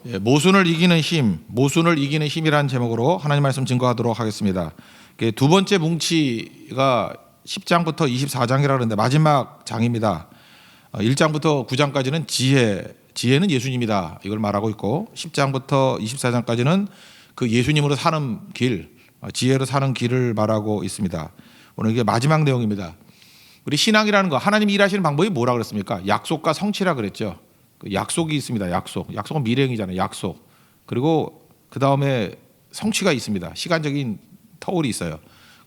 예, 모순을 이기는 힘, 모순을 이기는 힘이라는 제목으로 하나님 말씀 증거하도록 하겠습니다. 두 번째 뭉치가 10장부터 24장이라 그러는데 마지막 장입니다. 1장부터 9장까지는 지혜는 예수님이다 이걸 말하고 있고 10장부터 24장까지는 그 예수님으로 사는 길, 지혜로 사는 길을 말하고 있습니다. 오늘 이게 마지막 내용입니다. 우리 신앙이라는 거, 하나님이 일하시는 방법이 뭐라 그랬습니까? 약속과 성취라 그랬죠. 그 약속이 있습니다. 약속은 미래형이잖아요. 약속. 그리고 그 다음에 성취가 있습니다. 시간적인 터울이 있어요.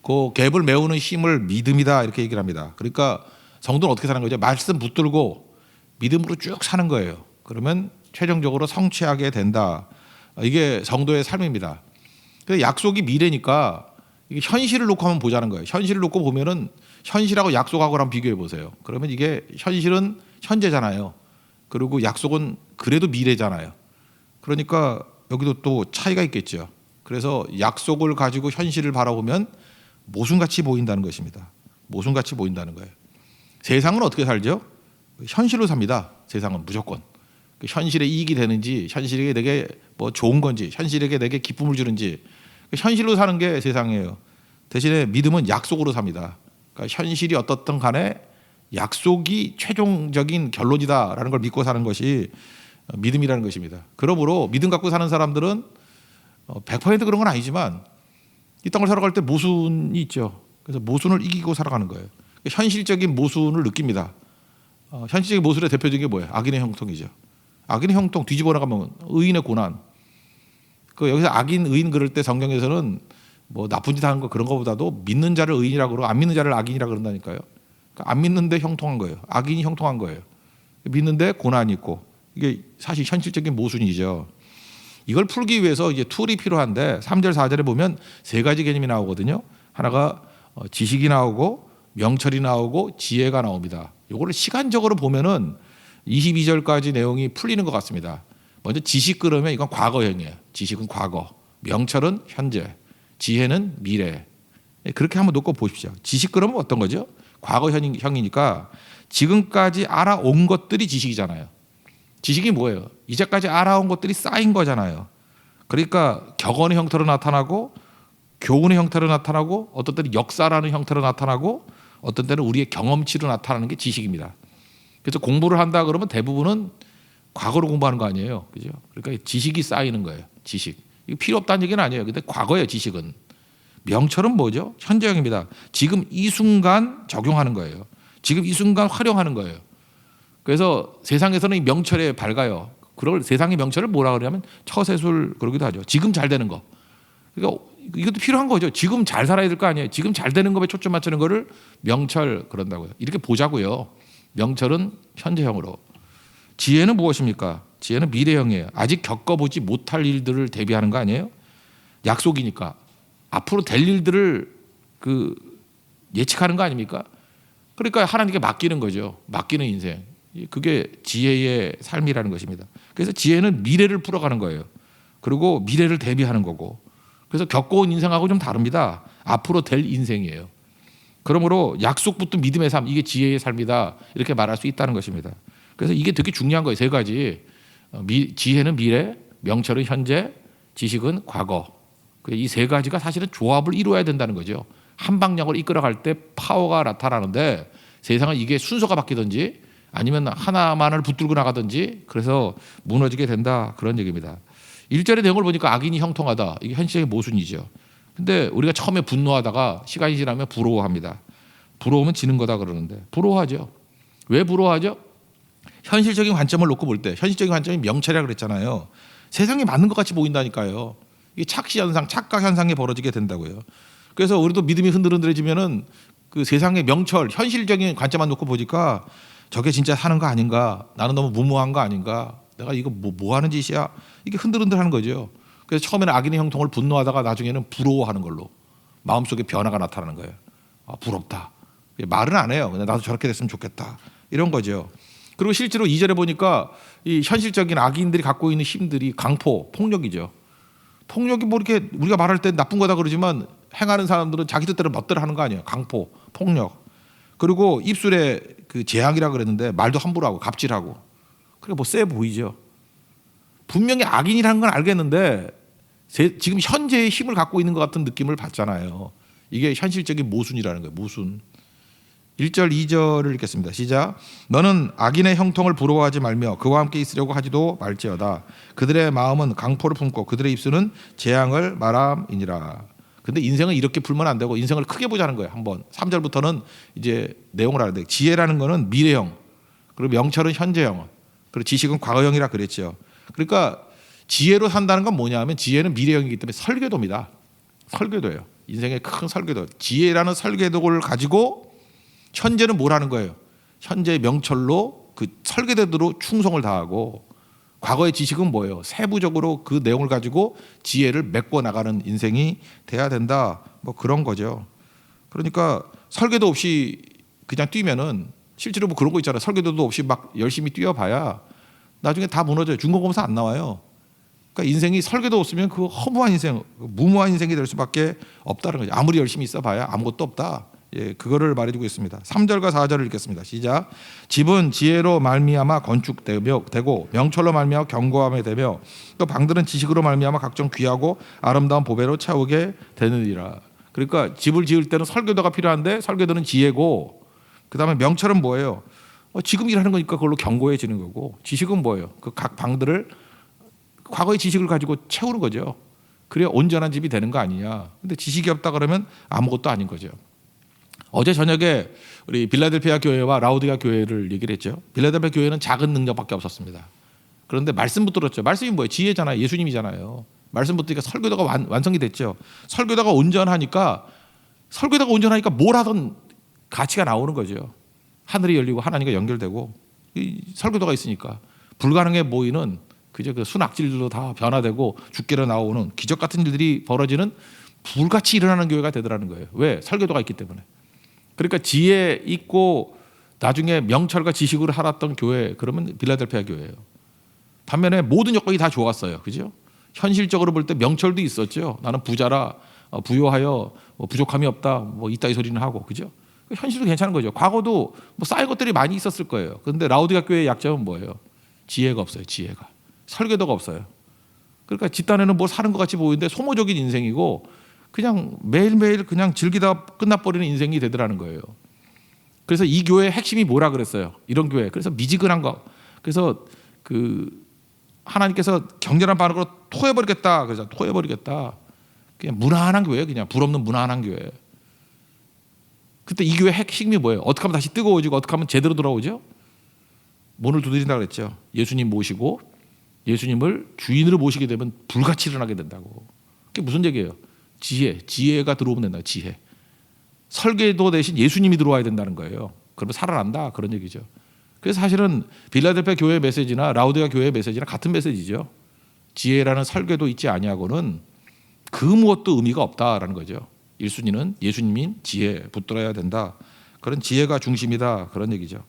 그 갭을 메우는 힘을 믿음이다 이렇게 얘기를 합니다. 그러니까 성도는 어떻게 사는 거죠? 말씀 붙들고 믿음으로 쭉 사는 거예요. 그러면 최종적으로 성취하게 된다. 이게 성도의 삶입니다. 그래서 약속이 미래니까 이게 현실을 놓고 한번 보자는 거예요. 현실을 놓고 보면은 현실하고 약속하고랑 비교해 보세요. 그러면 이게 현실은 현재잖아요. 그리고 약속은 그래도 미래잖아요. 그러니까 여기도 또 차이가 있겠죠. 그래서 약속을 가지고 현실을 바라보면 모순같이 보인다는 것입니다. 모순같이 보인다는 거예요. 세상은 어떻게 살죠? 현실로 삽니다. 세상은 무조건. 현실에 이익이 되는지, 현실에게 내게 뭐 좋은 건지, 현실에게 내게 기쁨을 주는지 현실로 사는 게 세상이에요. 대신에 믿음은 약속으로 삽니다. 그러니까 현실이 어떻든 간에 약속이 최종적인 결론이다라는 걸 믿고 사는 것이 믿음이라는 것입니다. 그러므로 믿음 갖고 사는 사람들은 100% 그런 건 아니지만 이 땅을 살아갈 때 모순이 있죠. 그래서 모순을 이기고 살아가는 거예요. 현실적인 모순을 느낍니다. 현실적인 모순의 대표적인 게 뭐예요? 악인의 형통이죠. 악인의 형통 뒤집어 나가면 의인의 고난. 여기서 악인 의인 그럴 때 성경에서는 뭐 나쁜 짓 하는 거 그런 거보다도 믿는 자를 의인이라고 그러고 안 믿는 자를 악인이라고 그런다니까요. 그러니까 안 믿는데 형통한 거예요. 악인이 형통한 거예요. 믿는데 고난이 있고 이게 사실 현실적인 모순이죠. 이걸 풀기 위해서 이제 툴이 필요한데 3절 4절에 보면 세 가지 개념이 나오거든요. 하나가 지식이 나오고 명철이 나오고 지혜가 나옵니다. 이거를 시간적으로 보면은 22절까지 내용이 풀리는 것 같습니다. 먼저 지식 그러면 이건 과거형이에요. 지식은 과거, 명철은 현재, 지혜는 미래. 그렇게 한번 놓고 보십시오. 지식 그러면 어떤 거죠? 과거형이니까 지금까지 알아온 것들이 지식이잖아요. 지식이 뭐예요? 이제까지 알아온 것들이 쌓인 거잖아요. 그러니까 격언의 형태로 나타나고 교훈의 형태로 나타나고 어떤 때는 역사라는 형태로 나타나고 어떤 때는 우리의 경험치로 나타나는 게 지식입니다. 그래서 공부를 한다 그러면 대부분은 과거로 공부하는 거 아니에요. 그죠? 그러니까 지식이 쌓이는 거예요. 지식. 이거 필요 없다는 얘기는 아니에요. 근데 과거예요, 지식은. 명철은 뭐죠? 현재형입니다. 지금 이 순간 적용하는 거예요. 지금 이 순간 활용하는 거예요. 그래서 세상에서는 이 명철에 밝아요. 그걸 세상의 명철을 뭐라 그러냐면 처세술 그러기도 하죠. 지금 잘 되는 거. 그러니까 이것도 필요한 거죠. 지금 잘 살아야 될 거 아니에요. 지금 잘 되는 것에 초점 맞추는 거를 명철 그런다고요. 이렇게 보자고요. 명철은 현재형으로. 지혜는 무엇입니까? 지혜는 미래형이에요. 아직 겪어보지 못할 일들을 대비하는 거 아니에요? 약속이니까 앞으로 될 일들을 예측하는 거 아닙니까? 그러니까 하나님께 맡기는 거죠. 맡기는 인생. 그게 지혜의 삶이라는 것입니다. 그래서 지혜는 미래를 풀어가는 거예요. 그리고 미래를 대비하는 거고. 그래서 겪어온 인생하고 좀 다릅니다. 앞으로 될 인생이에요. 그러므로 약속부터 믿음의 삶, 이게 지혜의 삶이다 이렇게 말할 수 있다는 것입니다. 그래서 이게 되게 중요한 거예요. 세 가지. 지혜는 미래, 명철은 현재, 지식은 과거. 이 세 가지가 사실은 조합을 이루어야 된다는 거죠. 한 방향으로 이끌어갈 때 파워가 나타나는데 세상은 이게 순서가 바뀌든지 아니면 하나만을 붙들고 나가든지 그래서 무너지게 된다 그런 얘기입니다. 1절의 내용을 보니까 악인이 형통하다. 이게 현실적인 모순이죠. 근데 우리가 처음에 분노하다가 시간이 지나면 부러워합니다. 부러우면 지는 거다 그러는데 부러워하죠. 왜 부러워하죠? 현실적인 관점을 놓고 볼 때 현실적인 관점이 명철이라고 그랬잖아요. 세상에 맞는 것 같이 보인다니까요. 이게 착시현상, 착각현상이 벌어지게 된다고요. 그래서 우리도 믿음이 흔들흔들해지면은 그 세상의 명철, 현실적인 관점만 놓고 보니까 저게 진짜 사는 거 아닌가? 나는 너무 무모한 거 아닌가? 내가 이거 뭐 하는 짓이야? 이게 흔들흔들하는 거죠. 그래서 처음에는 악인의 형통을 분노하다가 나중에는 부러워하는 걸로 마음속에 변화가 나타나는 거예요. 아, 부럽다. 말은 안 해요. 근데 나도 저렇게 됐으면 좋겠다. 이런 거죠. 그리고 실제로 2절에 보니까 이 현실적인 악인들이 갖고 있는 힘들이 강포, 폭력이죠. 폭력이 뭐 이렇게 우리가 말할 때 나쁜 거다 그러지만 행하는 사람들은 자기 뜻대로 멋대로 하는 거 아니에요. 강포, 폭력. 그리고 입술에 재앙이라 그랬는데 말도 함부로 하고 갑질하고. 그러니까 뭐 세 보이죠. 분명히 악인이라는 건 알겠는데 지금 현재의 힘을 갖고 있는 것 같은 느낌을 받잖아요. 이게 현실적인 모순이라는 거예요. 모순. 1절 2절을 읽겠습니다. 시작. 너는 악인의 형통을 부러워하지 말며 그와 함께 있으려고 하지도 말지어다. 그들의 마음은 강포를 품고 그들의 입술은 재앙을 말함이니라. 근데 인생을 이렇게 풀면 안 되고 인생을 크게 보자는 거예요. 한번 3절부터는 이제 내용을 알아야 돼요. 지혜라는 거는 미래형, 그리고 명철은 현재형, 그리고 지식은 과거형이라 그랬죠. 그러니까 지혜로 산다는 건 뭐냐면 지혜는 미래형이기 때문에 설계도입니다. 설계도예요. 인생의 큰 설계도. 지혜라는 설계도를 가지고 현재는 뭘 하는 거예요? 현재의 명철로 그 설계대로 충성을 다하고, 과거의 지식은 뭐예요? 세부적으로 그 내용을 가지고 지혜를 메꿔 나가는 인생이 돼야 된다. 뭐 그런 거죠. 그러니까 설계도 없이 그냥 뛰면은 실제로 뭐 그런 거 있잖아요. 설계도도 없이 막 열심히 뛰어봐야 나중에 다 무너져요. 중간고사 안 나와요. 그러니까 인생이 설계도 없으면 그 허무한 인생, 무모한 인생이 될 수밖에 없다는 거죠. 아무리 열심히 있어봐야 아무것도 없다. 예, 그거를 말해주고 있습니다. 3절과 4절을 읽겠습니다. 시작. 집은 지혜로 말미암아 건축되고 명철로 말미암아 견고함에 되며 또 방들은 지식으로 말미암아 각종 귀하고 아름다운 보배로 채우게 되느니라. 그러니까 집을 지을 때는 설계도가 필요한데 설계도는 지혜고, 그다음에 명철은 뭐예요? 지금 일하는 거니까 그걸로 견고해지는 거고, 지식은 뭐예요? 그 각 방들을 과거의 지식을 가지고 채우는 거죠. 그래야 온전한 집이 되는 거 아니냐. 근데 지식이 없다 그러면 아무것도 아닌 거죠. 어제 저녁에 우리 빌라델피아 교회와 라우디가 교회를 얘기를 했죠. 빌라델피아 교회는 작은 능력밖에 없었습니다. 그런데 말씀 붙들었죠. 말씀이 뭐예요? 지혜잖아요. 예수님이잖아요. 말씀 붙으니까 설교도가 완성이 됐죠. 설교도가 온전하니까 뭘 하든 가치가 나오는 거죠. 하늘이 열리고 하나님과 연결되고, 이 설교도가 있으니까 불가능해 보이는 그저 그 순악질들도 다 변화되고 죽게로 나오는 기적 같은 일들이 벌어지는 불같이 일어나는 교회가 되더라는 거예요. 왜? 설교도가 있기 때문에. 그러니까 지혜 있고 나중에 명철과 지식으로 살았던 교회, 그러면 빌라델피아 교회예요. 반면에 모든 여건이 다 좋았어요. 그죠? 현실적으로 볼 때 명철도 있었죠. 나는 부자라 부요하여 부족함이 없다. 뭐 이따위 소리는 하고, 그죠? 현실도 괜찮은 거죠. 과거도 뭐 쌓인 것들이 많이 있었을 거예요. 그런데 라우디가 교회의 약점은 뭐예요? 지혜가 없어요. 지혜가. 설계도가 없어요. 그러니까 집단에는 뭐 사는 것 같이 보이는데 소모적인 인생이고 그냥 매일매일 그냥 즐기다 끝나버리는 인생이 되더라는 거예요. 그래서 이 교회의 핵심이 뭐라 그랬어요? 이런 교회. 그래서 미지근한 거. 그래서 그 하나님께서 격렬한 반응으로 토해버리겠다. 그래서 토해버리겠다. 그냥 무난한 교회, 그냥 불없는 무난한 교회. 그때 이 교회 핵심이 뭐예요? 어떻게 하면 다시 뜨거워지고 어떻게 하면 제대로 돌아오죠? 문을 두드린다 그랬죠. 예수님 모시고 예수님을 주인으로 모시게 되면 불같이 일어나게 된다고. 그게 무슨 얘기예요? 지혜가 들어오면 된다. 지혜. 설계도 대신 예수님이 들어와야 된다는 거예요. 그러면 살아난다. 그런 얘기죠. 그래서 사실은 빌라델피아 교회의 메시지나 라우디가 교회의 메시지나 같은 메시지죠. 지혜라는 설계도 있지 아니하고는 그 무엇도 의미가 없다라는 거죠. 1순위는 예수님인 지혜 붙들어야 된다. 그런 지혜가 중심이다. 그런 얘기죠.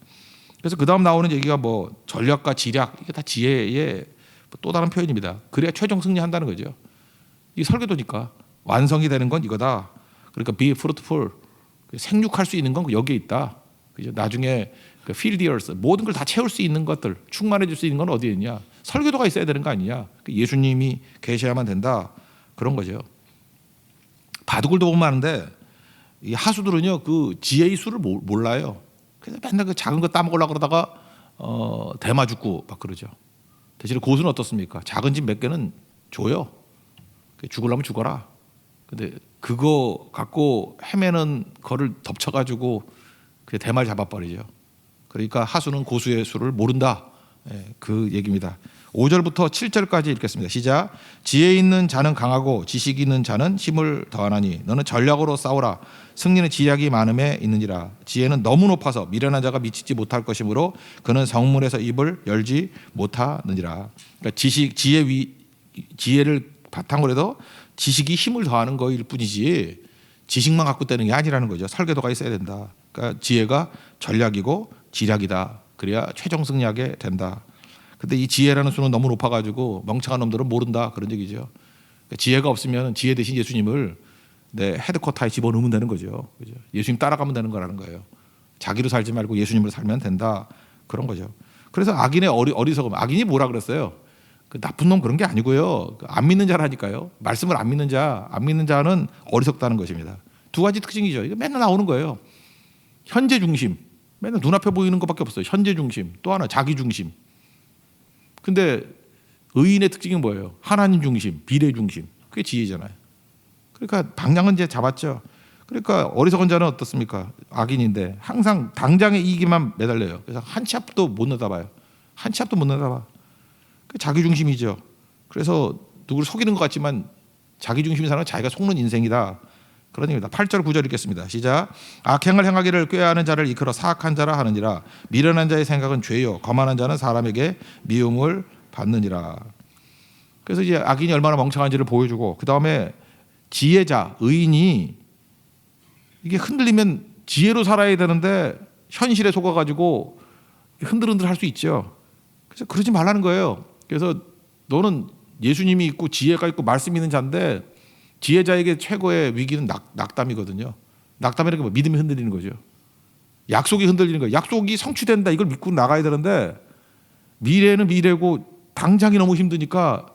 그래서 그 다음 나오는 얘기가 뭐 전략과 지략, 이게 다 지혜의 또 다른 표현입니다. 그래야 최종 승리한다는 거죠. 이 설계도니까 완성이 되는 건 이거다. 그러니까 be fruitful, 생육할 수 있는 건 여기에 있다. 그죠? 나중에 fill the earth, 모든 걸 다 채울 수 있는 것들, 충만해질 수 있는 건 어디에 있냐? 설계도가 있어야 되는 거 아니냐? 예수님이 계셔야만 된다. 그런 거죠. 바둑을도 보면 아는데 이 하수들은요 그 지혜의 수를 몰라요. 그래서 맨날 그 작은 거 따먹으려고 그러다가 대마 죽고 막 그러죠. 대신에 고수는 어떻습니까? 작은 집 몇 개는 줘요. 죽으려면 죽어라. 근데 그거 갖고 헤매는 거를 덮쳐가지고 그 대마를 잡아버리죠. 그러니까 하수는 고수의 수를 모른다. 예, 그 얘기입니다. 5절부터 7절까지 읽겠습니다. 시작. 지혜 있는 자는 강하고 지식 있는 자는 힘을 더하나니 너는 전략으로 싸우라. 승리는 지략이 많음에 있느니라. 지혜는 너무 높아서 미련한 자가 미치지 못할 것이므로 그는 성문에서 입을 열지 못하느니라. 그러니까 지혜를 바탕으로 해서 지식이 힘을 더하는 거일 뿐이지 지식만 갖고 되는 게 아니라는 거죠. 설계도가 있어야 된다. 그러니까 지혜가 전략이고 지략이다. 그래야 최종 승리하게 된다. 근데 이 지혜라는 수는 너무 높아가지고 멍청한 놈들은 모른다. 그런 얘기죠. 그러니까 지혜가 없으면 지혜 대신 예수님을 내 헤드쿼터에 집어넣으면 되는 거죠. 그죠? 예수님 따라가면 되는 거라는 거예요. 자기로 살지 말고 예수님으로 살면 된다. 그런 거죠. 그래서 악인의 어리석음. 악인이 뭐라 그랬어요? 그 나쁜 놈 그런 게 아니고요. 안 믿는 자라니까요. 말씀을 안 믿는 자, 안 믿는 자는 어리석다는 것입니다. 두 가지 특징이죠. 이거 맨날 나오는 거예요. 현재 중심. 맨날 눈앞에 보이는 것밖에 없어요. 현재 중심. 또 하나 자기 중심. 근데 의인의 특징이 뭐예요? 하나님 중심, 미래 중심. 그게 지혜잖아요. 그러니까 방향은 이제 잡았죠. 그러니까 어리석은 자는 어떻습니까? 악인인데 항상 당장의 이익에만 매달려요. 그래서 한 치 앞도 못 내다봐요. 한 치 앞도 못 내다봐. 자기 중심이죠. 그래서 누구를 속이는 것 같지만 자기 중심인 사람은 자기가 속는 인생이다. 그런 얘기입니다. 8절 9절 읽겠습니다. 시작. 악행을 행하기를 꾀하는 자를 이끌어 사악한 자라 하느니라. 미련한 자의 생각은 죄요 거만한 자는 사람에게 미움을 받느니라. 그래서 이제 악인이 얼마나 멍청한지를 보여주고, 그 다음에 지혜자, 의인이 이게 흔들리면 지혜로 살아야 되는데 현실에 속아가지고 흔들흔들 할 수 있죠. 그래서 그러지 말라는 거예요. 그래서 너는 예수님이 있고 지혜가 있고 말씀 있는 자인데, 지혜자에게 최고의 위기는 낙담이거든요. 낙담이라는 게 뭐? 믿음이 흔들리는 거죠. 약속이 흔들리는 거예요. 약속이 성취된다 이걸 믿고 나가야 되는데 미래는 미래고 당장이 너무 힘드니까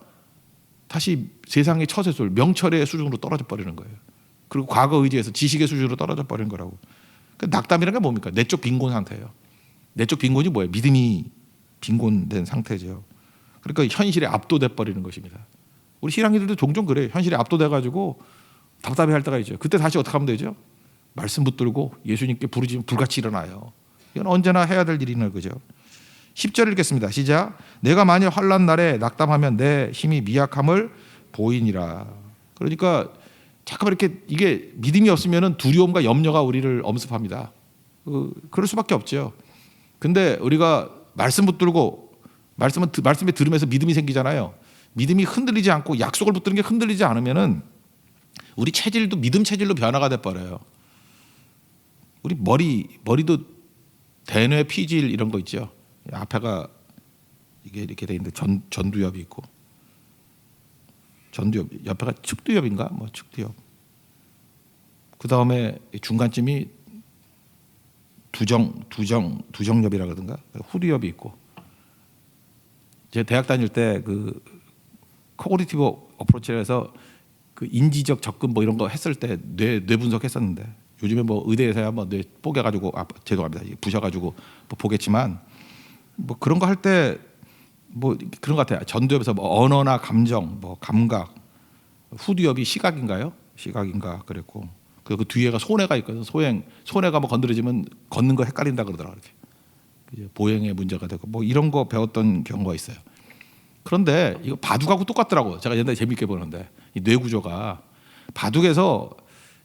다시 세상의 처세술, 명철의 수준으로 떨어져 버리는 거예요. 그리고 과거 의지에서 지식의 수준으로 떨어져 버리는 거라고. 그러니까 낙담이라는 게 뭡니까? 내적 빈곤 상태예요. 내적 빈곤이 뭐예요? 믿음이 빈곤된 상태죠. 그러니까 현실에 압도돼 버리는 것입니다. 우리 신앙인들도 종종 그래요. 현실에 압도돼가지고 답답해할 때가 있죠. 그때 다시 어떻게 하면 되죠? 말씀 붙들고 예수님께 부르짖으면 불같이 일어나요. 이건 언제나 해야 될 일이는 거죠. 10절 읽겠습니다. 시작. 내가 만일 환난 날에 낙담하면 내 힘이 미약함을 보이니라. 그러니까 잠깐 이렇게 이게 믿음이 없으면 두려움과 염려가 우리를 엄습합니다. 그럴 수밖에 없죠. 근데 우리가 말씀 붙들고 말씀에 들으면서 믿음이 생기잖아요. 믿음이 흔들리지 않고 약속을 붙드는 게 흔들리지 않으면은 우리 체질도 믿음 체질로 변화가 돼 버려요. 우리 머리도 대뇌 피질 이런 거 있죠. 앞에가 이게 이렇게 돼 있는데 전두엽이 있고, 전두엽 옆에가 측두엽인가 뭐 측두엽. 그 다음에 중간쯤이 두정엽이라 그러던가 후두엽이 있고. 제가 대학 다닐 때 그 코그니티브 어프로치를 해서 그 인지적 접근 뭐 이런 거 했을 때 뇌 분석했었는데, 요즘에 뭐 의대에서야 뭐 뇌 뽀개가지고 죄송합니다 부셔가지고 뭐 보겠지만 뭐 그런 거 할 때 뭐 그런 것 같아요. 전두엽에서 뭐 언어나 감정, 뭐 감각, 후두엽이 시각인가요? 시각인가 그랬고, 그 뒤에가 손해가 있거든. 손해가 뭐 건드려지면 걷는 거 헷갈린다 그러더라고요. 보행에 문제가 되고 뭐 이런 거 배웠던 경우가 있어요. 그런데 이거 바둑하고 똑같더라고요. 제가 옛날에 재밌게 보는데 이 뇌 구조가 바둑에서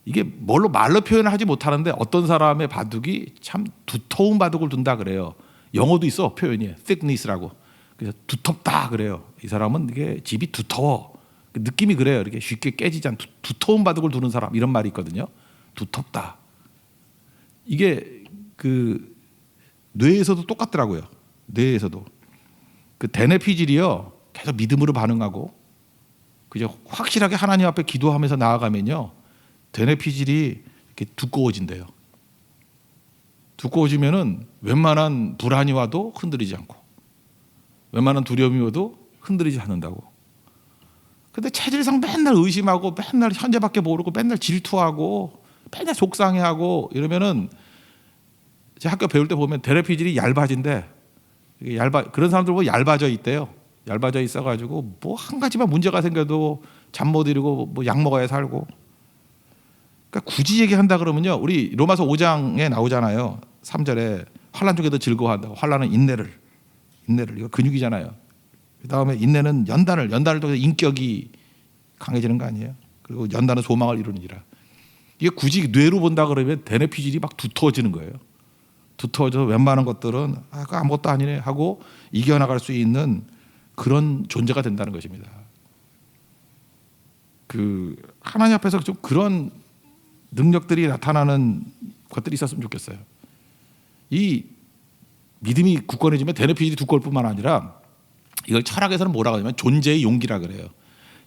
이게 말로 표현을 하지 못하는데 어떤 사람의 바둑이 참 두터운 바둑을 둔다 그래요. 영어도 있어 표현이 thickness라고. 그래서 두텁다 그래요. 이 사람은 이게 집이 두터워. 느낌이 그래요. 이렇게 쉽게 깨지지 않는 두터운 바둑을 두는 사람 이런 말이 있거든요. 두텁다. 이게 그 뇌에서도 똑같더라고요. 뇌에서도 그 대뇌 피질이요 계속 믿음으로 반응하고 그저 확실하게 하나님 앞에 기도하면서 나아가면요 대뇌 피질이 이렇게 두꺼워진대요. 두꺼워지면은 웬만한 불안이 와도 흔들리지 않고, 웬만한 두려움이 와도 흔들리지 않는다고. 근데 체질상 맨날 의심하고 맨날 현재밖에 모르고 맨날 질투하고 맨날 속상해하고 이러면은 제 학교 배울 때 보면 대뇌 피질이 얇아진대. 그런 사람들 보면 얇아져 있대요. 얇아져 있어가지고 뭐 한 가지만 문제가 생겨도 잠 못 이루고 뭐 약 먹어야 살고. 그러니까 굳이 얘기한다 그러면요, 우리 로마서 5장에 나오잖아요. 3절에 환난 중에도 즐거워한다고. 환난은 인내를 이거 근육이잖아요. 그 다음에 인내는 연단을 통해서 인격이 강해지는 거 아니에요. 그리고 연단은 소망을 이루느니라. 이게 굳이 뇌로 본다 그러면 대뇌 피질이 막 두터워지는 거예요. 두터워져서 웬만한 것들은 그거 아무것도 아니네 하고 이겨나갈 수 있는 그런 존재가 된다는 것입니다. 그 하나님 앞에서 좀 그런 능력들이 나타나는 것들이 있었으면 좋겠어요. 이 믿음이 굳건해지면 대뇌 피질이 두꺼울 뿐만 아니라 이걸 철학에서는 뭐라고 하냐면 존재의 용기라 그래요.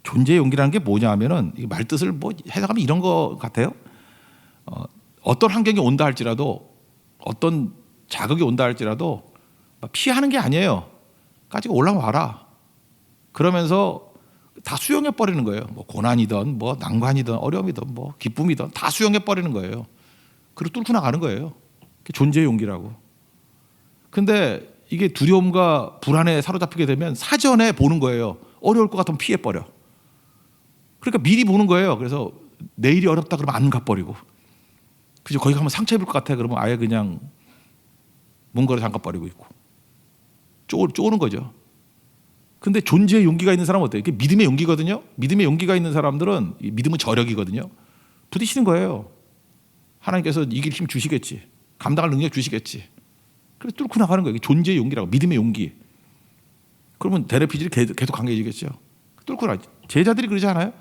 존재의 용기라는 게 뭐냐 하면은 말 뜻을 뭐 해석하면 이런 거 같아요. 어떤 환경이 온다 할지라도, 어떤 자극이 온다 할지라도 피하는 게 아니에요. 까지가 올라와라. 그러면서 다 수용해 버리는 거예요. 뭐 고난이든 뭐 난관이든 어려움이든 뭐 기쁨이든 다 수용해 버리는 거예요. 그리고 뚫고 나가는 거예요. 존재의 용기라고. 근데 이게 두려움과 불안에 사로잡히게 되면 사전에 보는 거예요. 어려울 것 같으면 피해 버려. 그러니까 미리 보는 거예요. 그래서 내일이 어렵다 그러면 안 가버리고, 그죠? 거기 가면 상처 입을 것 같아 그러면 아예 그냥 문거리 잠가 버리고 있고 쪼는 거죠. 근데 존재의 용기가 있는 사람은 어때요? 이게 믿음의 용기거든요. 믿음의 용기가 있는 사람들은 믿음은 저력이거든요. 부딪히는 거예요. 하나님께서 이길 힘 주시겠지, 감당할 능력 주시겠지. 그래서 뚫고 나가는 거예요. 이게 존재의 용기라고, 믿음의 용기. 그러면 대뇌피질이 계속 강해지겠죠. 뚫고 나가지. 제자들이 그러지 않아요?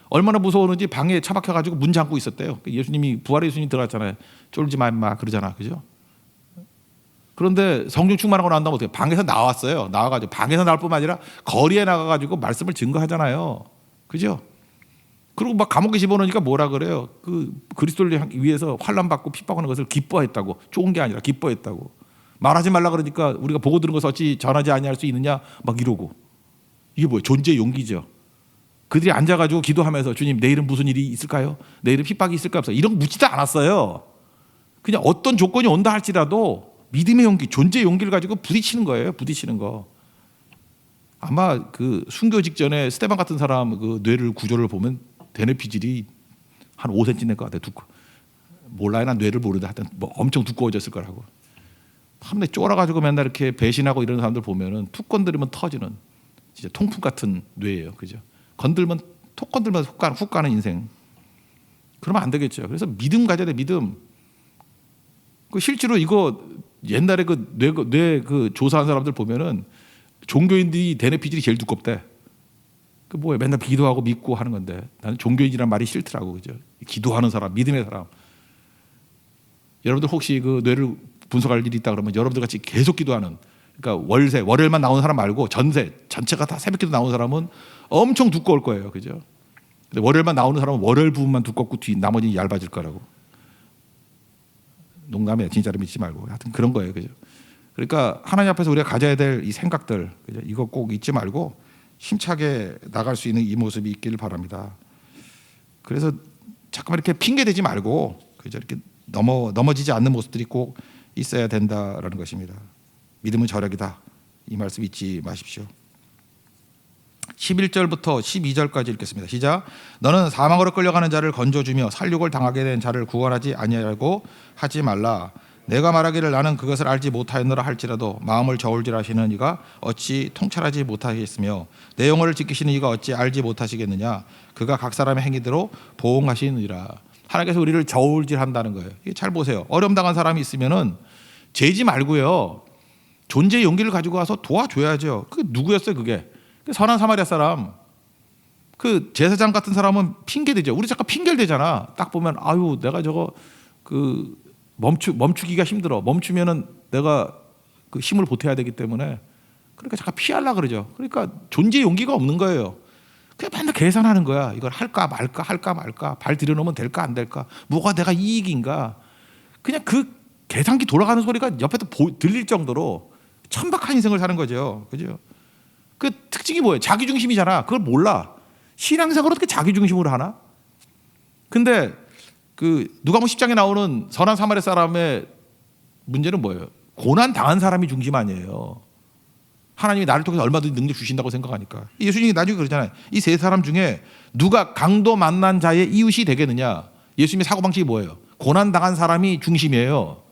얼마나 무서웠는지 방에 처박혀가지고 문 잠고 있었대요. 예수님이, 부활의 예수님이 들어갔잖아요. 쫄지 마 임마 그러잖아, 그죠? 그런데 성령 충만하고 난 다음에 어떻게 방에서 나왔어요. 나와가지고 방에서 나올 뿐만 아니라 거리에 나가가지고 말씀을 증거하잖아요, 그죠? 그리고 막 감옥에 집어넣으니까 뭐라 그래요? 그 그리스도를 위해서 환난 받고 핍박하는 것을 기뻐했다고. 좋은 게 아니라 기뻐했다고. 말하지 말라 그러니까 우리가 보고 들은 것을 어찌 전하지 아니할 수 있느냐 막 이러고. 이게 뭐예요? 존재의 용기죠. 그들이 앉아가지고 기도하면서 주님 내일은 무슨 일이 있을까요? 내일은 핍박이 있을까 없어? 이런 거 묻지도 않았어요. 그냥 어떤 조건이 온다 할지라도 믿음의 용기, 존재의 용기를 가지고 부딪히는 거예요. 부딪히는 거. 아마 그 순교 직전에 스테반 같은 사람 그 뇌를 구조를 보면 대뇌피질이 한 5cm 될 것 같아요. 몰라요. 난 뇌를 모르는데 하여튼 뭐 엄청 두꺼워졌을 거라고. 한데 쫄아가지고 맨날 이렇게 배신하고 이런 사람들 보면은 툭 건드리면 터지는 진짜 통풍 같은 뇌예요, 그죠? 건들면 톡 건들면 훅 가는 인생. 그러면 안 되겠죠. 그래서 믿음 가져야 돼, 믿음. 그 실제로 이거 옛날에 뇌 조사한 사람들 보면은 종교인들이 대뇌피질이 제일 두껍대. 그 뭐야, 맨날 기도하고 믿고 하는 건데 나는 종교인이란 말이 싫더라고, 그죠? 기도하는 사람, 믿음의 사람. 여러분들 혹시 그 뇌를 분석할 일이 있다 그러면 여러분들 같이 계속 기도하는, 그러니까 월요일만 나오는 사람 말고 전체가 다 새벽기도 나오는 사람은 엄청 두꺼울 거예요, 그죠? 근데 월요일만 나오는 사람은 월요일 부분만 두껍고 나머지는 얇아질 거라고. 농담이에요, 진짜로 믿지 말고. 하여튼 그런 거예요, 그죠? 그러니까 하나님 앞에서 우리가 가져야 될 이 생각들, 그죠? 이거 꼭 잊지 말고 힘차게 나갈 수 있는 이 모습이 있기를 바랍니다. 그래서 잠깐만 이렇게 핑계 대지 말고, 그죠? 이렇게 넘어지지 않는 모습들이 꼭 있어야 된다라는 것입니다. 믿음은 저력이다. 이 말씀 잊지 마십시오. 11절부터 12절까지 읽겠습니다. 시작. 너는 사망으로 끌려가는 자를 건져주며 살육을 당하게 된 자를 구원하지 아니하고 하지 말라. 내가 말하기를 나는 그것을 알지 못하였노라 할지라도 마음을 저울질하시는 이가 어찌 통찰하지 못하겠으며 내 영혼을 지키시는 이가 어찌 알지 못하시겠느냐. 그가 각 사람의 행위대로 보응하시느니라. 하나님께서 우리를 저울질한다는 거예요. 잘 보세요. 어려움 당한 사람이 있으면은 재지 말고요, 존재의 용기를 가지고 와서 도와줘야죠. 그게 누구였어요? 그게 선한 사마리아 사람. 그 제사장 같은 사람은 핑계대죠. 우리 잠깐 핑계를 대잖아. 딱 보면 아유 내가 저거 그 멈추기가 힘들어. 멈추면은 내가 그 힘을 보태야 되기 때문에 그러니까 잠깐 피하려 그러죠. 그러니까 존재의 용기가 없는 거예요. 그냥 맨날 계산하는 거야. 이걸 할까 말까 발 들여놓으면 될까 안 될까, 뭐가 내가 이익인가. 그냥 그 계산기 돌아가는 소리가 옆에서 들릴 정도로 천박한 인생을 사는 거죠, 그죠? 그 특징이 뭐예요? 자기중심이잖아. 그걸 몰라. 신앙생활을 어떻게 자기중심으로 하나? 근데 그 누가복음 10장에 나오는 선한 사마리아 사람의 문제는 뭐예요? 고난 당한 사람이 중심 아니에요. 하나님이 나를 통해서 얼마든지 능력 주신다고 생각하니까. 예수님이 나중에 그러잖아요. 이 세 사람 중에 누가 강도 만난 자의 이웃이 되겠느냐. 예수님의 사고방식이 뭐예요? 고난 당한 사람이 중심이에요.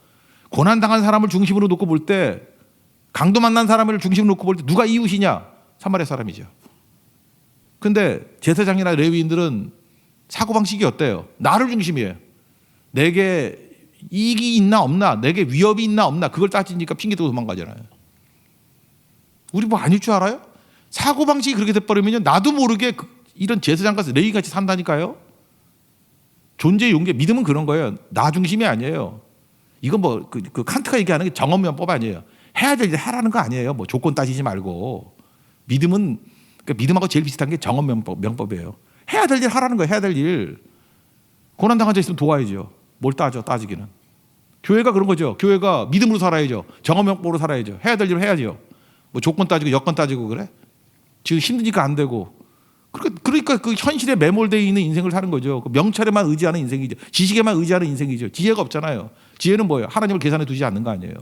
고난 당한 사람을 중심으로 놓고 볼 때, 강도 만난 사람을 중심으로 놓고 볼 때 누가 이웃이냐? 사마리아 사람이죠. 근데 제사장이나 레위인들은 사고방식이 어때요? 나를 중심이에요. 내게 이익이 있나 없나, 내게 위협이 있나 없나, 그걸 따지니까 핑계대고 도망가잖아요. 우리 뭐 아닐 줄 알아요? 사고방식이 그렇게 돼버리면 나도 모르게 이런 제사장 같은 레위같이 산다니까요. 존재의 용기, 믿음은 그런 거예요. 나 중심이 아니에요. 이건 뭐 그 칸트가 얘기하는 게 정언면법 아니에요. 해야 될 일 하라는 거 아니에요. 뭐 조건 따지지 말고. 믿음은, 그러니까 믿음하고 제일 비슷한 게 정언명법이에요. 해야 될 일 하라는 거예요. 해야 될 일. 고난 당한 자 있으면 도와야죠. 뭘 따지기는. 교회가 그런 거죠. 교회가 믿음으로 살아야죠. 정언명법으로 살아야죠. 해야 될 일을 해야죠. 뭐 조건 따지고 여건 따지고 그래? 지금 힘드니까 안 되고. 그러니까 그 현실에 매몰되어 있는 인생을 사는 거죠. 그 명찰에만 의지하는 인생이죠. 지식에만 의지하는 인생이죠. 지혜가 없잖아요. 지혜는 뭐예요? 하나님을 계산해 두지 않는 거 아니에요.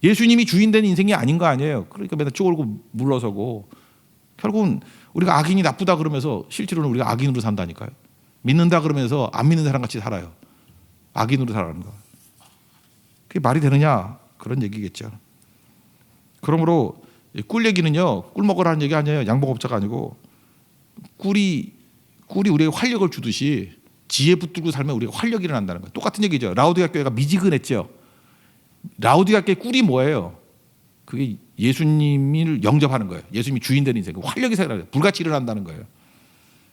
예수님이 주인된 인생이 아닌 거 아니에요. 그러니까 맨날 쪼글고 물러서고 결국은 우리가 악인이 나쁘다 그러면서 실제로는 우리가 악인으로 산다니까요. 믿는다 그러면서 안 믿는 사람 같이 살아요. 악인으로 살아가는 거. 그게 말이 되느냐? 그런 얘기겠죠. 그러므로 꿀 얘기는요. 꿀 먹으라는 얘기 아니에요. 양봉업자가 아니고 꿀이 우리에게 활력을 주듯이 지혜 붙들고 살면 우리가 활력이 일어난다는 거예요. 똑같은 얘기죠. 라우디가 교회가 미지근했죠. 라우디가 교회 꿀이 뭐예요? 그게 예수님을 영접하는 거예요. 예수님이 주인 되는 인생. 활력이 생겨나요. 불같이 일어난다는 거예요.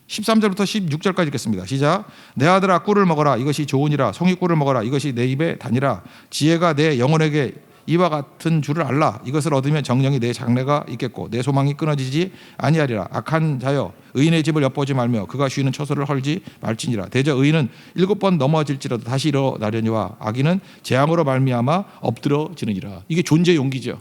13절부터 16절까지 읽겠습니다. 시작. 내 아들아 꿀을 먹어라. 이것이 좋으니라. 송이꿀을 먹어라. 이것이 내 입에 다니라. 지혜가 내 영혼에게 이와 같은 줄을 알라. 이것을 얻으면 정령이 내 장래가 있겠고 내 소망이 끊어지지 아니하리라. 악한 자여 의인의 집을 엿보지 말며 그가 쉬는 처소를 헐지 말지니라. 대저 의인은 7번 넘어질지라도 다시 일어나려니와 악인은 재앙으로 말미암아 엎드러지느니라. 이게 존재의 용기죠.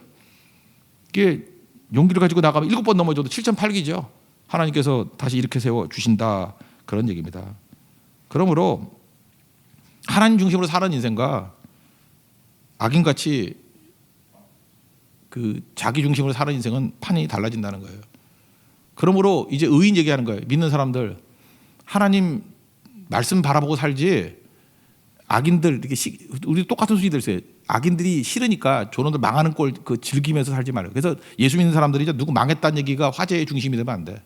이게 용기를 가지고 나가면 7번 넘어져도 7.8기죠. 하나님께서 다시 이렇게 세워 주신다. 그런 얘기입니다. 그러므로 하나님 중심으로 사는 인생과 악인같이 그 자기 중심으로 사는 인생은 판이 달라진다는 거예요. 그러므로 이제 의인 얘기하는 거예요. 믿는 사람들 하나님 말씀 바라보고 살지 악인들 이렇게 우리 똑같은 수준이 됐어요. 악인들이 싫으니까 저놈들 망하는 꼴 그 즐기면서 살지 말아요. 그래서 예수 믿는 사람들이 이제 누구 망했다는 얘기가 화제의 중심이 되면 안 돼.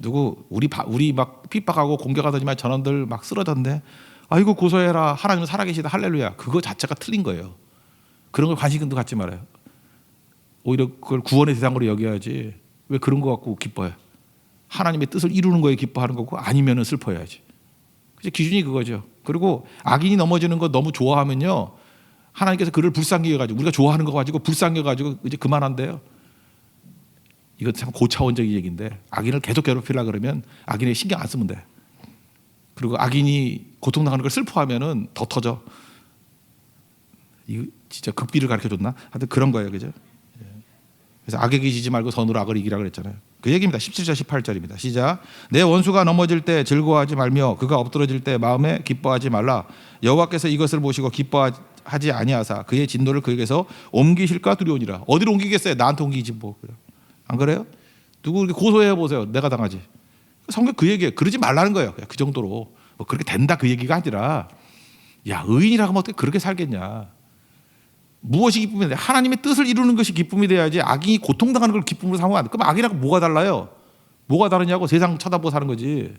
누구 우리 막 핍박하고 공격하더니만 저놈들 막 쓰러졌네. 아이고 고소해라. 하나님은 살아계시다. 할렐루야. 그거 자체가 틀린 거예요. 그런 걸 관심도 갖지 말아요. 오히려 그걸 구원의 대상으로 여겨야지. 왜 그런 거 갖고 기뻐해? 하나님의 뜻을 이루는 거에 기뻐하는 거고 아니면은 슬퍼해야지. 그래서 기준이 그거죠. 그리고 악인이 넘어지는 거 너무 좋아하면요. 하나님께서 그를 불쌍히 여가지고 우리가 좋아하는 거 가지고 불쌍히 여가지고 이제 그만한대요. 이건 참 고차원적인 얘기인데 악인을 계속 괴롭히려 그러면 악인에 신경 안 쓰면 돼. 그리고 악인이 고통당하는 걸 슬퍼하면은 더 터져. 이거 진짜 극비를 가르쳐줬나? 하여튼 그런 거예요, 그죠? 그래서 악에게 지지 말고 선으로 악을 이기라 그랬잖아요. 그 얘기입니다. 17절 18절입니다. 시작. 내 원수가 넘어질 때 즐거워하지 말며 그가 엎드러질 때 마음에 기뻐하지 말라. 여호와께서 이것을 보시고 기뻐하지 아니하사 그의 진노를 그에게서 옮기실까 두려우니라. 어디로 옮기겠어요? 나한테 옮기지 뭐. 안 그래요? 누구 이렇게 고소해 보세요. 내가 당하지. 성경 그 얘기예요. 그러지 말라는 거예요. 그 정도로 뭐 그렇게 된다 그 얘기가 아니라 야 의인이라고 하면 어떻게 그렇게 살겠냐. 무엇이 기쁨이 돼? 하나님의 뜻을 이루는 것이 기쁨이 돼야지 악인이 고통당하는 걸 기쁨으로 삼으면 안 돼. 그럼 악이라고 뭐가 달라요? 뭐가 다르냐고 세상 쳐다보고 사는 거지.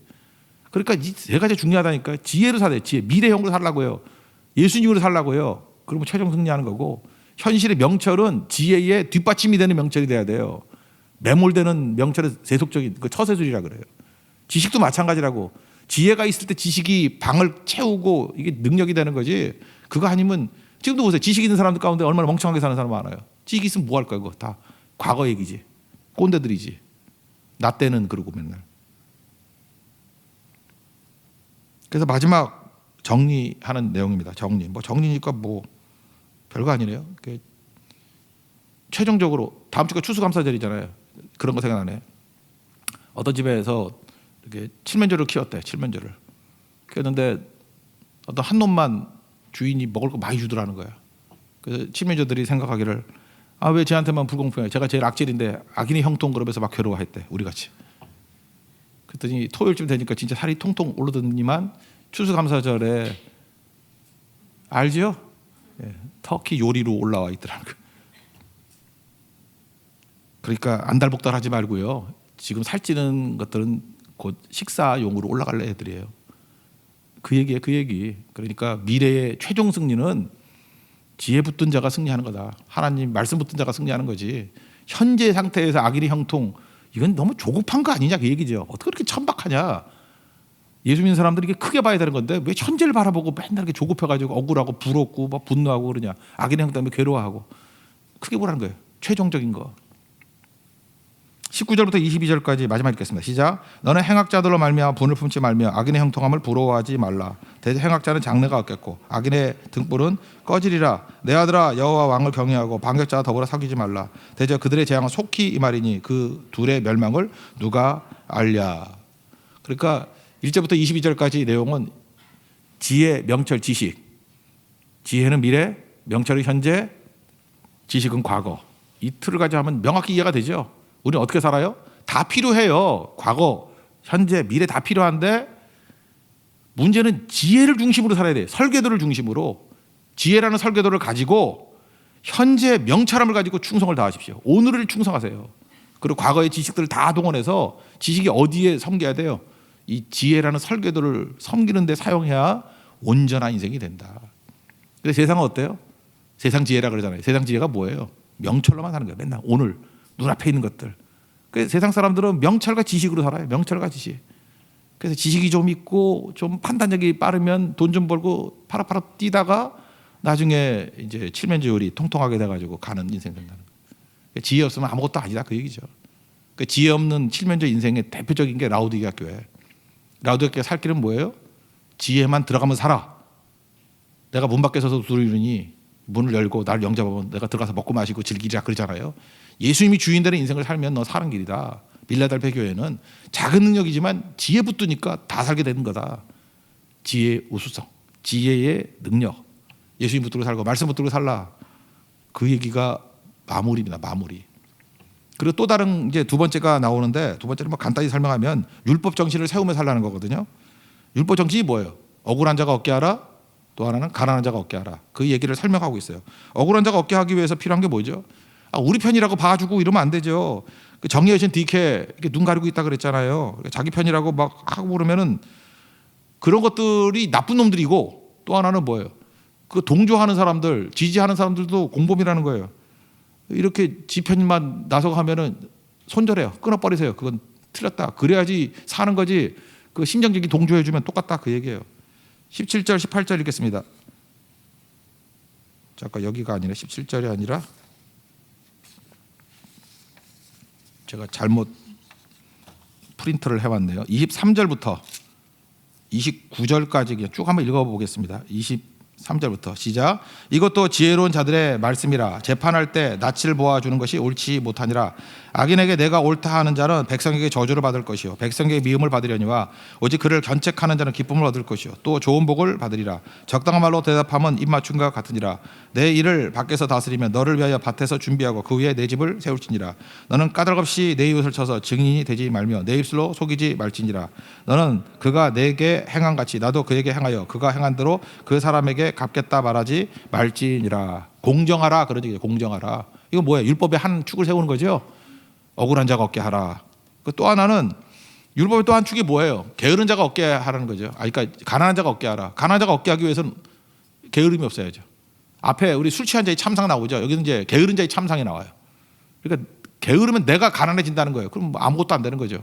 그러니까 이 세 가지 중요하다니까. 지혜로 살아야 돼. 지혜. 미래형으로 살라고요. 예수님으로 살라고요. 그러면 최종 승리하는 거고 현실의 명철은 지혜의 뒷받침이 되는 명철이 돼야 돼요. 매몰되는 명철의 세속적인 그 처세술이라 그래요. 지식도 마찬가지라고. 지혜가 있을 때 지식이 방을 채우고 이게 능력이 되는 거지. 그거 아니면 지금도 보세요. 지식 있는 사람들 가운데 얼마나 멍청하게 사는 사람 많아요. 지식 있으면 뭐 할 거야 그거 다 과거 얘기지. 꼰대들이지. 나 때는 그러고 맨날. 그래서 마지막 정리하는 내용입니다. 정리. 뭐 정리니까 뭐 별거 아니네요. 최종적으로 다음 주가 추수감사절이잖아요. 그런 거 생각나네. 어떤 집에서 이렇게 칠면조를 키웠대. 칠면조를 키웠는데 어떤 한 놈만 주인이 먹을 거 많이 주더라는 거야. 그래서 칠면조들이 생각하기를 아 왜 쟤한테만 불공평해? 제가 제일 악질인데 악인이 형통 그러면서 막 괴로워했대. 우리 같이. 그랬더니 토요일쯤 되니까 진짜 살이 통통 오르더니만 추수감사절에 알죠? 예, 터키 요리로 올라와 있더라는 거야. 그러니까 안달복달하지 말고요. 지금 살찌는 것들은 곧 식사용으로 올라갈 애들이에요. 그 얘기예요. 그 얘기. 그러니까 미래의 최종 승리는 지혜 붙든 자가 승리하는 거다. 하나님 말씀 붙든 자가 승리하는 거지. 현재 상태에서 악인이 형통 이건 너무 조급한 거 아니냐 그 얘기죠. 어떻게 그렇게 천박하냐. 예수 믿는 사람들이 이게 크게 봐야 되는 건데 왜 현재를 바라보고 맨날 이렇게 조급해가지고 억울하고 부럽고 막 분노하고 그러냐. 악인의 형 때문에 괴로워하고 크게 보라는 거예요. 최종적인 거. 19절부터 22절까지 마지막 읽겠습니다. 시작. 너는 행악자들로 말미암아 분을 품지 말며 악인의 형통함을 부러워하지 말라. 대저 행악자는 장래가 없겠고 악인의 등불은 꺼지리라. 내 아들아 여호와 왕을 경외하고 반격자와 더불어 사귀지 말라. 대저 그들의 재앙은 속히 이 말이니 그 둘의 멸망을 누가 알랴. 그러니까 1절부터 22절까지 내용은 지혜, 명철, 지식. 지혜는 미래, 명철은 현재, 지식은 과거. 이 틀을 가지고 하면 명확히 이해가 되죠. 우리는 어떻게 살아요? 다 필요해요. 과거, 현재, 미래 다 필요한데 문제는 지혜를 중심으로 살아야 돼요. 설계도를 중심으로. 지혜라는 설계도를 가지고 현재 명철함을 가지고 충성을 다하십시오. 오늘을 충성하세요. 그리고 과거의 지식들을 다 동원해서 지식이 어디에 섬겨야 돼요? 이 지혜라는 설계도를 섬기는 데 사용해야 온전한 인생이 된다. 그래서 세상은 어때요? 세상 지혜라 그러잖아요. 세상 지혜가 뭐예요? 명철로만 사는 거예요. 맨날 오늘 눈앞에 있는 것들. 그래서 세상 사람들은 명철과 지식으로 살아요. 명철과 지식. 그래서 지식이 좀 있고 좀 판단력이 빠르면 돈 좀 벌고 파라파라 뛰다가 나중에 이제 칠면조율이 통통하게 돼가지고 가는 인생 된다는 거예요. 지혜 없으면 아무것도 아니다 그 얘기죠. 그 지혜 없는 칠면조 인생의 대표적인 게 라우디게아 교회. 라우디게아 살 길은 뭐예요? 지혜만 들어가면 살아. 내가 문 밖에 서서 두드리니 문을 열고 나를 영접하면 내가 들어가서 먹고 마시고 즐기자 그러잖아요. 예수님이 주인되는 인생을 살면 너 사는 길이다. 빌라델피아 교회는 작은 능력이지만 지혜 붙으니까 다 살게 되는 거다. 지혜의 우수성, 지혜의 능력. 예수님 붙들고 살고 말씀 붙들고 살라. 그 얘기가 마무리입니다. 마무리. 그리고 또 다른 이제 두 번째가 나오는데 두 번째는 뭐 간단히 설명하면 율법 정신을 세우며 살라는 거거든요. 율법 정신이 뭐예요? 억울한 자가 얻게 하라. 또 하나는 가난한 자가 얻게 하라. 그 얘기를 설명하고 있어요. 억울한 자가 얻게 하기 위해서 필요한 게 뭐죠? 우리 편이라고 봐주고 이러면 안 되죠. 그 정의의 신 디케 이렇게 눈 가리고 있다 그랬잖아요. 자기 편이라고 막 하고 그러면은 그런 것들이 나쁜 놈들이고 또 하나는 뭐예요? 그 동조하는 사람들, 지지하는 사람들도 공범이라는 거예요. 이렇게 지 편만 나서고 하면은 손절해요. 끊어버리세요. 그건 틀렸다. 그래야지 사는 거지. 그 심정적인 동조해주면 똑같다 그 얘기예요. 17절, 18절 읽겠습니다. 잠깐 여기가 아니라 17절이 아니라 제가 잘못 프린트를 해왔네요. 23절부터 29절까지 그냥 쭉 한번 읽어보겠습니다. 23절부터 시작. 이것도 지혜로운 자들의 말씀이라. 재판할 때 낯을 보아주는 것이 옳지 못하니라. 악인에게 내가 옳다 하는 자는 백성에게 저주를 받을 것이요 백성에게 미움을 받으려니와 오직 그를 견책하는 자는 기쁨을 얻을 것이요 또 좋은 복을 받으리라. 적당한 말로 대답하면 입맞춤과 같으니라. 내 일을 밖에서 다스리면 너를 위하여 밭에서 준비하고 그 위에 내 집을 세울지니라. 너는 까닭없이 내 이웃을 쳐서 증인이 되지 말며 내 입술로 속이지 말지니라. 너는 그가 내게 행한 같이 나도 그에게 행하여 그가 행한 대로 그 사람에게 갚겠다 말하지 말지니라. 공정하라 그런 얘기예요. 공정하라. 이거 뭐예요? 율법의 한 축을 세우는 거죠. 억울한 자가 얻게 하라. 또 하나는 율법의 또 한 축이 뭐예요? 게으른 자가 얻게 하라는 거죠. 그러니까 가난한 자가 얻게 하라. 가난한 자가 얻게 하기 위해서는 게으름이 없어야죠. 앞에 우리 술 취한 자의 참상 나오죠. 여기는 이제 게으른 자의 참상이 나와요. 그러니까 게으르면 내가 가난해진다는 거예요. 그럼 아무것도 안 되는 거죠.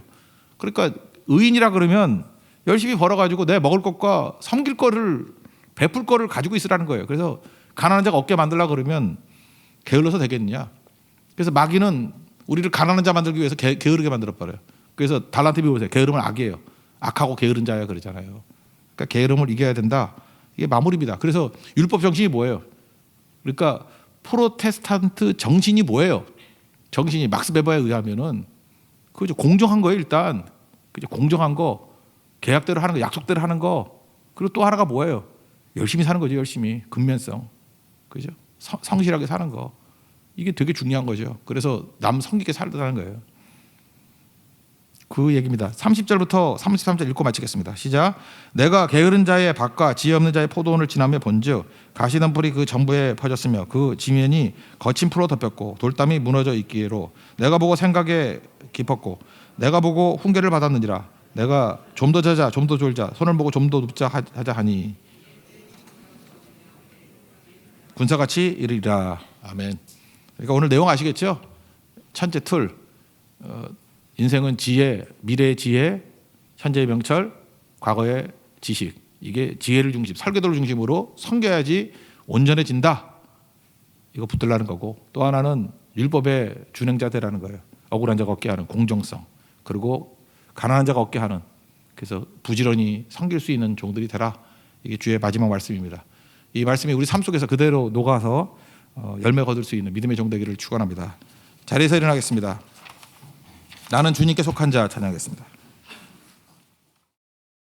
그러니까 의인이라 그러면 열심히 벌어가지고 내 먹을 것과 섬길 거를 베풀 거를 가지고 있으라는 거예요. 그래서 가난한 자가 얻게 만들려고 그러면 게을러서 되겠느냐. 그래서 마귀는 우리를 가난한 자 만들기 위해서 게으르게 만들어버려요. 그래서 달란트 비유보세요. 게으름은 악이에요. 악하고 게으른 자야 그러잖아요. 그러니까 게으름을 이겨야 된다. 이게 마무리입니다. 그래서 율법 정신이 뭐예요? 그러니까 프로테스탄트 정신이 뭐예요? 정신이 막스 베버에 의하면은 그죠 공정한 거예요. 일단 그죠 공정한 거, 계약대로 하는 거, 약속대로 하는 거. 그리고 또 하나가 뭐예요? 열심히 사는 거죠. 열심히 근면성, 그죠? 성실하게 사는 거. 이게 되게 중요한 거죠. 그래서 남 성기게 살다는 거예요. 그 얘기입니다. 30절부터 33절 읽고 마치겠습니다. 시작. 내가 게으른 자의 밭과 지혜 없는 자의 포도원을 지나며 본즉 가시던 풀이 그 전부에 퍼졌으며 그 지면이 거친 풀로 덮였고 돌담이 무너져 있기로 내가 보고 생각에 깊었고 내가 보고 훈계를 받았느니라. 내가 좀 더 자자 좀 더 졸자 손을 보고 좀 더 눕자 하자 하니 군사같이 이르리라. 아멘. 그러니까 오늘 내용 아시겠죠? 천재 틀. 인생은 지혜, 미래의 지혜, 현재의 명철, 과거의 지식. 이게 지혜를 중심, 설계도를 중심으로 섬겨야지 온전해진다. 이거 붙들라는 거고 또 하나는 율법의 준행자 되라는 거예요. 억울한 자가 얻게 하는 공정성, 그리고 가난한 자가 얻게 하는, 그래서 부지런히 섬길 수 있는 종들이 되라. 이게 주의 마지막 말씀입니다. 이 말씀이 우리 삶 속에서 그대로 녹아서 열매 거둘 수 있는 믿음의 종 되기를 축원합니다. 자리에서 일어나겠습니다. 나는 주님께 속한 자 찬양하겠습니다.